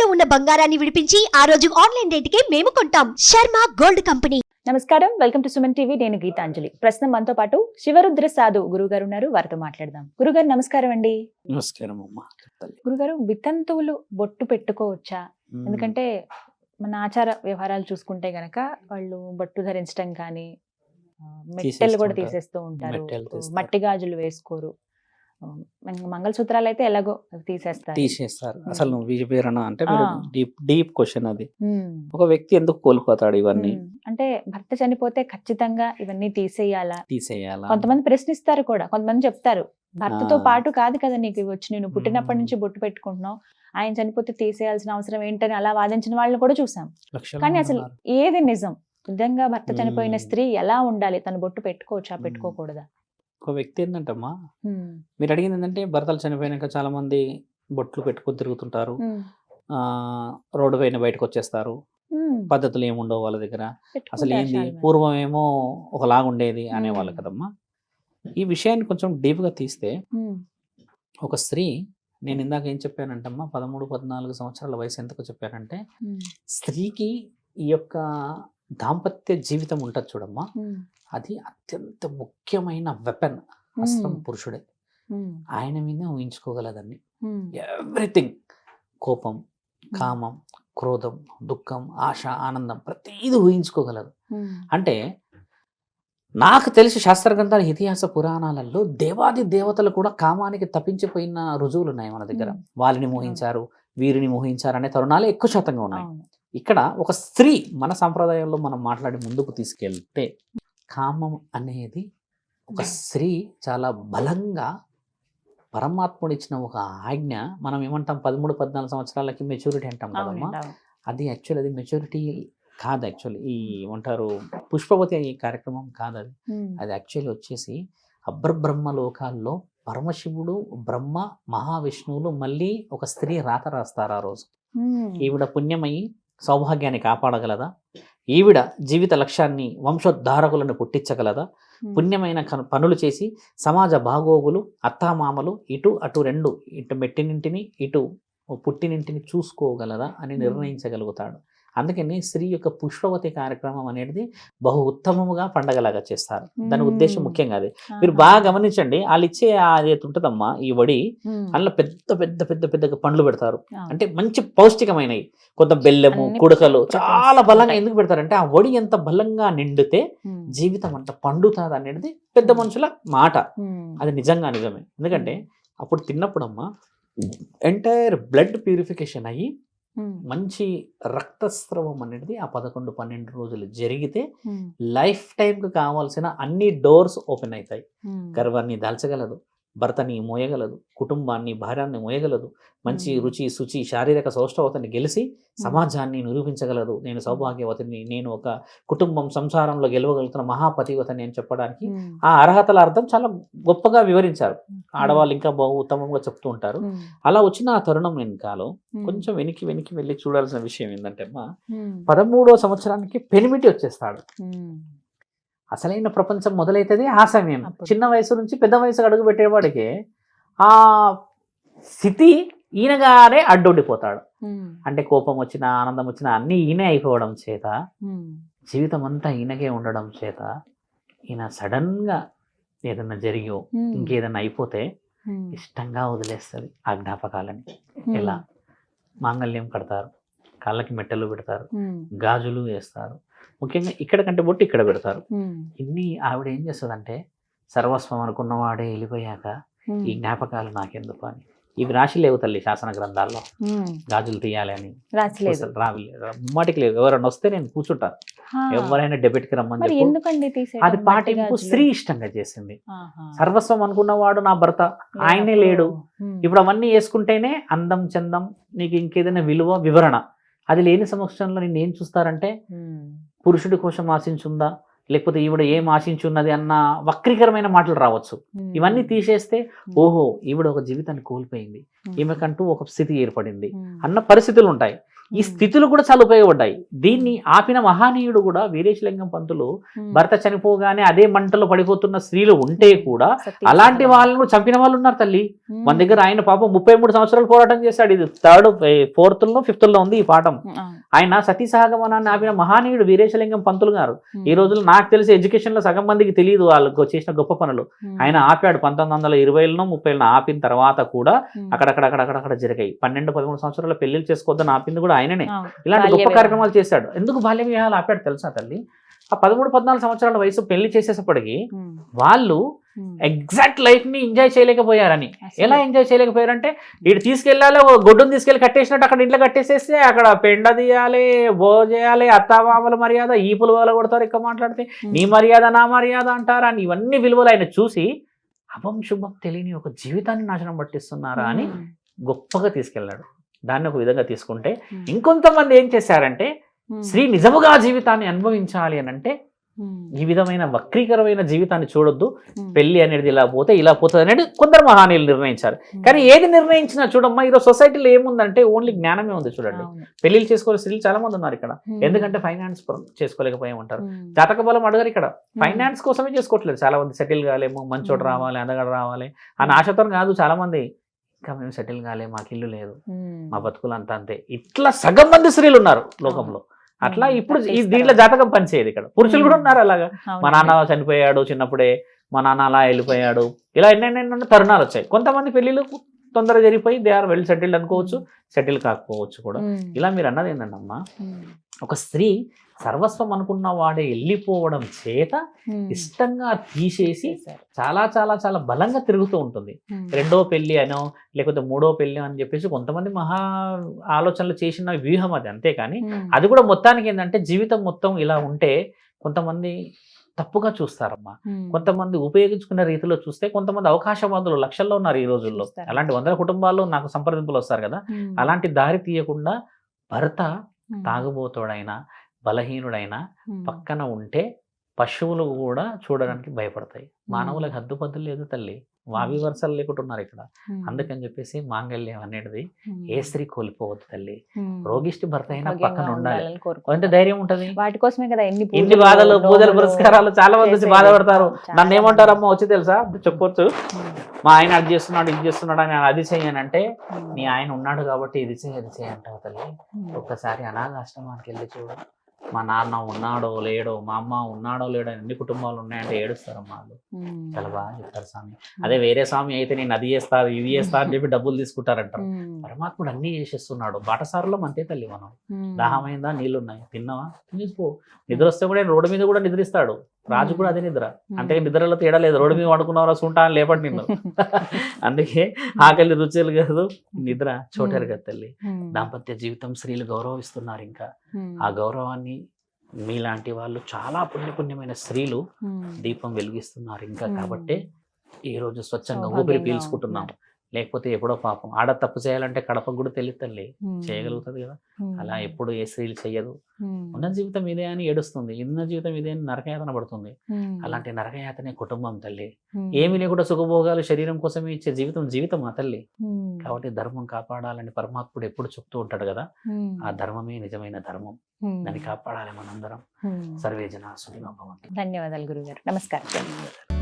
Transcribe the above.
ఇంట్లో ఉన్న బంగారాన్ని విడిపించి ఆ రోజు ఆన్లైన్ రేటుకే మేము కొంటాం. Sharma gold company. నమస్కారం, వెల్కమ్ టు సుమన్ టీవీ. నేను గీతాంజలి. ప్రస్తుతం మనతో పాటు శివరుద్ర సాధు గురుగారు ఉన్నారు. వారితో మాట్లాడదాం. గురుగారు నమస్కారం అండి. నమస్కారం అమ్మా. గురుగారు, వితంతువులు బొట్టు పెట్టుకోవచ్చా? ఎందుకంటే మన ఆచార వ్యవహారాలు చూసుకుంటే గనక వాళ్ళు బొట్టు ధరించడం కానీ మెట్టెలు కూడా తీసేస్తూ ఉంటారు, మట్టి గాజులు వేసుకోరు, మంగళసూత్రాలు అయితే ఎలాగో తీసేస్తారు. అసలు నువ్వు వివరణ అంటే డీప్ క్వశ్చన్ అది. ఒక వ్యక్తి ఎందుకు కోల్పోతాడు ఇవన్నీ? అంటే భర్త చనిపోతే ఖచ్చితంగా ఇవన్నీ తీసేయాలా? కొంతమంది ప్రశ్నిస్తారు కూడా, కొంతమంది చెప్తారు భర్తతో పాటు కాదు కదా నీకు ఇవి వచ్చి, నేను పుట్టినప్పటి నుంచి బొట్టు పెట్టుకుంటున్నావు, ఆయన చనిపోతే తీసేయాల్సిన అవసరం ఏంటని అలా వాదించిన వాళ్ళని కూడా చూసాం. కానీ అసలు ఏది నిజం? నిజంగా భర్త చనిపోయిన స్త్రీ ఎలా ఉండాలి? తను బొట్టు పెట్టుకోవచ్చా, పెట్టుకోకూడదా? ఒక వ్యక్తి ఏంటంటమ్మా, మీరు అడిగింది ఏంటంటే భర్తలు చనిపోయినాక చాలా మంది బొట్లు పెట్టుకొని తిరుగుతుంటారు, రోడ్డు పైన బయటకు వచ్చేస్తారు, పద్ధతులు ఏముండవు వాళ్ళ దగ్గర, అసలు ఏంది పూర్వం ఏమో ఒకలాగుండేది అనేవాళ్ళు కదమ్మా. ఈ విషయాన్ని కొంచెం డీప్గా తీస్తే ఒక స్త్రీ, నేను ఇందాక ఏం చెప్పానంటమ్మా, 13-14 సంవత్సరాల వయసు ఎంతకు చెప్పానంటే, స్త్రీకి ఈ యొక్క దాంపత్య జీవితం ఉంటుంది చూడమ్మా, అది అత్యంత ముఖ్యమైన వెపన్, అస్త్రం పురుషుడే. ఆయన మీదే ఊహించుకోగలదండి ఎవ్రీథింగ్. కోపం, కామం, క్రోధం, దుఃఖం, ఆశ, ఆనందం ప్రతిదీ ఊహించుకోగలదు. అంటే నాకు తెలిసి శాస్త్ర గ్రంథాల ఇతిహాస పురాణాలలో దేవాది దేవతలు కూడా కామానికి తప్పించిపోయిన రుజువులు ఉన్నాయి మన దగ్గర. వాళ్ళని మోహించారు, వీరిని మోహించారు అనే తరుణాలు ఎక్కువ శాతంగా ఉన్నాయి. ఇక్కడ ఒక స్త్రీ మన సంప్రదాయంలో మనం మాట్లాడి ముందుకు తీసుకెళ్తే, కామం అనేది ఒక స్త్రీ చాలా బలంగా పరమాత్ముడు ఇచ్చిన ఒక ఆజ్ఞ. మనం ఏమంటాం 13-14 సంవత్సరాలకి మెచ్యూరిటీ అంటాం కదమ్మా. అది యాక్చువల్ అది మెచ్యూరిటీ కాదు. యాక్చువల్లీ ఈ ఏమంటారు పుష్పవతి ఈ కార్యక్రమం కాదు. అది యాక్చువల్లీ వచ్చేసి అబ్రబ్రహ్మ లోకాల్లో పరమశివుడు, బ్రహ్మ, మహావిష్ణువులు మళ్ళీ ఒక స్త్రీ రాత రాస్తారు ఆ రోజు. ఈవిడ పుణ్యమై సౌభాగ్యాన్ని కాపాడగలదా? ఈవిడ జీవిత లక్ష్యాన్ని, వంశోద్ధారకులను పుట్టించగలదా? పుణ్యమైన పనులు చేసి సమాజ బాగోగులు, అత్తామామలు, ఇటు అటు రెండు, ఇటు మెట్టినింటిని ఇటు పుట్టినింటిని చూసుకోగలదా అని నిర్ణయించగలుగుతాడు. అందుకని స్త్రీ యొక్క పుష్పవతి కార్యక్రమం అనేది బహు ఉత్తమముగా పండగలాగా చేస్తారు. దాని ఉద్దేశం ముఖ్యంగా అది. మీరు బాగా గమనించండి, వాళ్ళు ఇచ్చే అది ఉంటుందమ్మా ఈ వడి, అందులో పెద్ద పెద్ద పెద్ద పెద్దగా పండ్లు పెడతారు. అంటే మంచి పౌష్టికమైనవి, కొంత బెల్లము, కుడకలు చాలా బలంగా ఎందుకు పెడతారంటే, ఆ వడి ఎంత బలంగా నిండితే జీవితం అంత పండుతుంది అనేది పెద్ద మనుషుల మాట. అది నిజంగా నిజమే. ఎందుకంటే అప్పుడు తిన్నప్పుడమ్మా ఎంటైర్ బ్లడ్ ప్యూరిఫికేషన్ అయ్యి మంచి రక్తస్రావం అనేది ఆ 11-12 రోజులు జరిగితే లైఫ్ టైంకి కావాల్సిన అన్ని డోర్స్ ఓపెన్ అవుతాయి. గర్వాన్ని దాల్చగలదు, భర్తని మోయగలదు, కుటుంబాన్ని, భార్యాన్ని మోయగలదు, మంచి రుచి శుచి శారీరక సౌష్ఠవతని గెలిచి సమాజాన్ని నిరూపించగలదు. నేను సౌభాగ్యవతిని, నేను ఒక కుటుంబం సంసారంలో గెలవగలుగుతున్న మహాపతివతని అని చెప్పడానికి ఆ అర్హతల అర్థం చాలా గొప్పగా వివరించారు. ఆడవాళ్ళు ఇంకా బహు ఉత్తమంగా చెప్తూ ఉంటారు. అలా వచ్చిన ఆ తరుణం వెనకాలో కొంచెం వెనక్కి వెళ్ళి చూడాల్సిన విషయం ఏంటంటే, 13వ సంవత్సరానికి పెనిమిటి వచ్చేస్తాడు. అసలైన ప్రపంచం మొదలైతుంది ఆ సమయం. చిన్న వయసు నుంచి పెద్ద వయసు అడుగు పెట్టేవాడికి ఆ స్థితి ఈయనగానే అడ్డొడ్డిపోతాడు. అంటే కోపం వచ్చినా, ఆనందం వచ్చినా అన్నీ ఈయనే అయిపోవడం చేత, జీవితం అంతా ఈయనకే ఉండడం చేత, ఈయన సడన్ గా ఏదన్నా జరిగో ఇంకేదన్నా అయిపోతే ఇష్టంగా వదిలేస్తుంది ఆ జ్ఞాపకాలని. ఎలా? మాంగళ్యం కడతారు, కాళ్ళకి మెట్టెలు పెడతారు, గాజులు వేస్తారు, ముఖ్యంగా ఇక్కడ కంటే బొట్టు ఇక్కడ పెడతారు. ఇన్ని ఆవిడ ఏం చేస్తుందంటే, సర్వస్వం అనుకున్నవాడే వెళ్ళిపోయాక ఈ జ్ఞాపకాలు నాకెందుకు అని. ఇవి రాశి లేవు తల్లి శాసన గ్రంథాల్లో, గాజులు తీయాలి అని ముమ్మాటికి లేవు. ఎవరైనా వస్తే నేను కూర్చుంటాను, ఎవరైనా డెబిట్కి రమ్మని చెప్పి. అది పాటింపు స్త్రీ ఇష్టంగా చేసింది. సర్వస్వం అనుకున్నవాడు నా భర్త, ఆయనే లేడు, ఇప్పుడు అవన్నీ వేసుకుంటేనే అందం చందం, నీకు ఇంకేదైనా విలువ వివరణ. అది లేని సమక్షంలో నిన్ను ఏం చూస్తారంటే, పురుషుడి కోసం ఆశించుందా, లేకపోతే ఈవిడ ఏం ఆశించున్నది అన్న వక్రీకరమైన మాటలు రావచ్చు. ఇవన్నీ తీసేస్తే ఓహో ఈవిడ ఒక జీవితాన్ని కోల్పోయింది, ఈమెకంటూ ఒక స్థితి ఏర్పడింది అన్న పరిస్థితులు ఉంటాయి. ఈ స్థితులు కూడా చాలా ఉపయోగపడ్డాయి. దీన్ని ఆపిన మహానీయుడు కూడా వీరేశలింగం పంతులు భర్త చనిపోగానే అదే మంటలో పడిపోతున్న స్త్రీలు ఉంటే కూడా అలాంటి వాళ్ళను చంపిన వాళ్ళు ఉన్నారు తల్లి. మన దగ్గర ఆయన పాపం 33 సంవత్సరాలు పోరాటం చేశాడు. ఇది 4th లో 5th లో ఉంది ఈ పాఠం. ఆయన సతీ సహగమనాన్ని ఆపిన మహానీయుడు వీరేశలింగం పంతులు గారు. ఈ రోజుల్లో నాకు తెలిసి ఎడ్యుకేషన్ లో సగం మందికి తెలియదు వాళ్ళకు చేసిన గొప్ప పనులు. ఆయన ఆపాడు 1920లో 30లో ఆపిన తర్వాత కూడా అక్కడక్కడ జరిగాయి. 12-13 సంవత్సరాల పెళ్లిళ్ళు చేసుకోవద్దని ఆపింది కూడా ఆయననే. ఇలాంటి గొప్ప కార్యక్రమాలు చేశాడు. ఎందుకు బాల్య వివాహాలు ఆపాడు తెలుసా తల్లి? ఆ 13-14 సంవత్సరాల వయసు పెళ్లి చేసేసప్పటికి వాళ్ళు ఎగ్జాక్ట్ లైఫ్ ని ఎంజాయ్ చేయలేకపోయారని. ఎలా ఎంజాయ్ చేయలేకపోయారంటే ఇటు తీసుకెళ్ళాలి, గొడ్డును తీసుకెళ్ళి కట్టేసినట్టు అక్కడ ఇంట్లో కట్టేసేస్తే అక్కడ పెండ తీయాలి, బో చేయాలి, అత్తామామల మర్యాద, ఈ పులువల కొడతారు, ఇక్కడ మాట్లాడితే నీ మర్యాద నా మర్యాద అంటారా అని ఇవన్నీ విలువలు ఆయన చూసి అభం శుభం తెలియని ఒక జీవితాన్ని నాశనం పట్టిస్తున్నారా అని గొప్పగా తీసుకెళ్ళాడు. దాన్ని ఒక విధంగా తీసుకుంటే ఇంకొంతమంది ఏం చేశారంటే స్త్రీ నిజముగా జీవితాన్ని అనుభవించాలి అని అంటే ఈ విధమైన వక్రీకరమైన జీవితాన్ని చూడొద్దు, పెళ్లి అనేది ఇలా పోతుంది అనేది కొందరు మహానీయులు నిర్ణయించారు. కానీ ఏది నిర్ణయించినా చూడమ్మా, ఈరోజు సొసైటీలో ఏముందంటే ఓన్లీ జ్ఞానమే ఉంది. చూడండి, పెళ్లిళ్ళు చేసుకోవాలి స్త్రీలు చాలా మంది ఉన్నారు ఇక్కడ. ఎందుకంటే ఫైనాన్స్ చేసుకోలేకపోయి ఉంటారు. జాతక బలం అడగరు ఇక్కడ. ఫైనాన్స్ కోసమే చేసుకోవట్లేదు చాలా మంది. సెటిల్ కాలేము, మంచోడు రావాలి, అందగడ రావాలి అని ఆశతో కాదు చాలా మంది. ఇంకా మేము సెటిల్ కాలే, మాకు ఇల్లు లేదు, మా బతుకులు అంతా అంతే. ఇట్లా సగం మంది స్త్రీలు ఉన్నారు లోకంలో. అట్లా ఇప్పుడు దీంట్లో జాతకం పనిచేయదు. ఇక్కడ పురుషులు కూడా ఉన్నారు అలాగా. మా నాన్న చనిపోయాడు చిన్నప్పుడే, మా నాన్న అలా వెళ్ళిపోయాడు, ఇలా ఎన్నెన్నెన్నో తరుణాలు వచ్చాయి. కొంతమంది పెళ్లిళ్ళు తొందరగా జరిగిపోయి దే ఆర్ వెల్ సెటిల్డ్ అనుకోవచ్చు, సెటిల్ కాకపోవచ్చు కూడా. ఇలా మీరు అన్నది ఏంటంటమ్మా, ఒక స్త్రీ సర్వస్వం అనుకున్న వాడే వెళ్ళిపోవడం చేత ఇష్టంగా తీసేసి చాలా చాలా చాలా బలంగా తిరుగుతూ ఉంటుంది. 2వ పెళ్లి అనో లేకపోతే 3వ పెళ్లి అని చెప్పేసి కొంతమంది మహా ఆలోచనలు చేసిన వ్యూహం అది. అంతేకాని అది కూడా మొత్తానికి ఏంటంటే జీవితం మొత్తం ఇలా ఉంటే కొంతమంది తప్పుగా చూస్తారమ్మా. కొంతమంది ఉపయోగించుకునే రీతిలో చూస్తే కొంతమంది అవకాశవాదులు లక్షల్లో ఉన్నారు ఈ రోజుల్లో. అలాంటి 100 కుటుంబాల్లో నాకు సంప్రదింపులు వస్తారు కదా. అలాంటి దారి తీయకుండా భర్త తాగుబోతుడైనా బలహీనుడైనా పక్కన ఉంటే పశువులు కూడా చూడడానికి భయపడతాయి. మానవులకు హద్దుపద్దు లేదు తల్లి, వావి వరుసలు లేకుండా ఉన్నారు ఇక్కడ. అందుకని చెప్పేసి మాంగళ్యం అనేది ఏ స్త్రీ కోల్పోవద్దు తల్లి. రోగిష్టి భర్త అయినా పక్కన ఉండాలి, ఎంత ధైర్యం ఉంటది. వాటి కోసమే కదా ఎన్ని బాధలు, పూజలు, పురస్కారాలు. చాలా మంది వచ్చి బాధపడతారు. నన్ను ఏమంటారమ్మా వచ్చి తెలుసా, చెప్పొచ్చు, మా ఆయన అది చేస్తున్నాడు ఇది చేస్తున్నాడు అని అది చెయ్యనంటే నీ ఆయన ఉన్నాడు కాబట్టి ఇది చేయి అది చేయి అంటావు తల్లి. ఒక్కసారి అనాథాశ్రమానికి వెళ్ళి చూడు, మా నాన్న ఉన్నాడో లేడో, మా అమ్మ ఉన్నాడో లేడో, ఎన్ని కుటుంబాలు ఉన్నాయంటే ఏడుస్తారమ్మా వాళ్ళు. చాలా బాగా చెప్తారు స్వామి. అదే వేరే స్వామి అయితే నేను అది చేస్తారు ఇది చేస్తా అని చెప్పి డబ్బులు తీసుకుంటారంటారు. పరమాత్ముడు అన్ని చేసేస్తున్నాడు. బాటసారులో అంతే తల్లి. మనం దాహమైందా, నీళ్లు ఉన్నాయి, తిన్నావా, తీసుకో. నిద్ర వస్తే కూడా రోడ్డు మీద కూడా నిద్రిస్తాడు. రాజు కూడా అదే నిద్ర. అంటే నిద్రలో తేడా లేదు. రోడ్డు మీద పడుకున్నారా సుంటా అని లేపటి నిన్ను. అందుకే ఆకలి రుచులు కాదు, నిద్ర చోటారు కదా తల్లి. దాంపత్య జీవితం స్త్రీలు గౌరవిస్తున్నారు. ఇంకా ఆ గౌరవాన్ని మీలాంటి వాళ్ళు చాలా పుణ్యమైన స్త్రీలు దీపం వెలిగిస్తున్నారు ఇంకా. కాబట్టి ఈ రోజు స్వచ్ఛంగా ఊపిరి పీల్చుకుంటున్నాం. లేకపోతే ఎప్పుడో పాపం ఆడ తప్పు చేయాలంటే కడపకు కూడా తెలియదు తల్లి, చేయగలుగుతుంది కదా. అలా ఎప్పుడు ఏ స్త్రీలు చెయ్యదు. ఉన్న జీవితం ఇదే అని ఏడుస్తుంది, ఉన్న జీవితం ఇదే అని నరకయాతన పడుతుంది. అలాంటి నరకయాతనే కుటుంబం తల్లి. ఏమి లేకుండా సుఖభోగాలు శరీరం కోసమే ఇచ్చే జీవితం ఆ తల్లి. కాబట్టి ధర్మం కాపాడాలని పరమాత్ముడు ఎప్పుడు చెప్తూ ఉంటాడు కదా. ఆ ధర్మమే నిజమైన ధర్మం, దాన్ని కాపాడాలి మనందరం. సర్వే జనా సుఖినో భవంతు. ధన్యవాదాలు గురుగారు. నమస్కారం.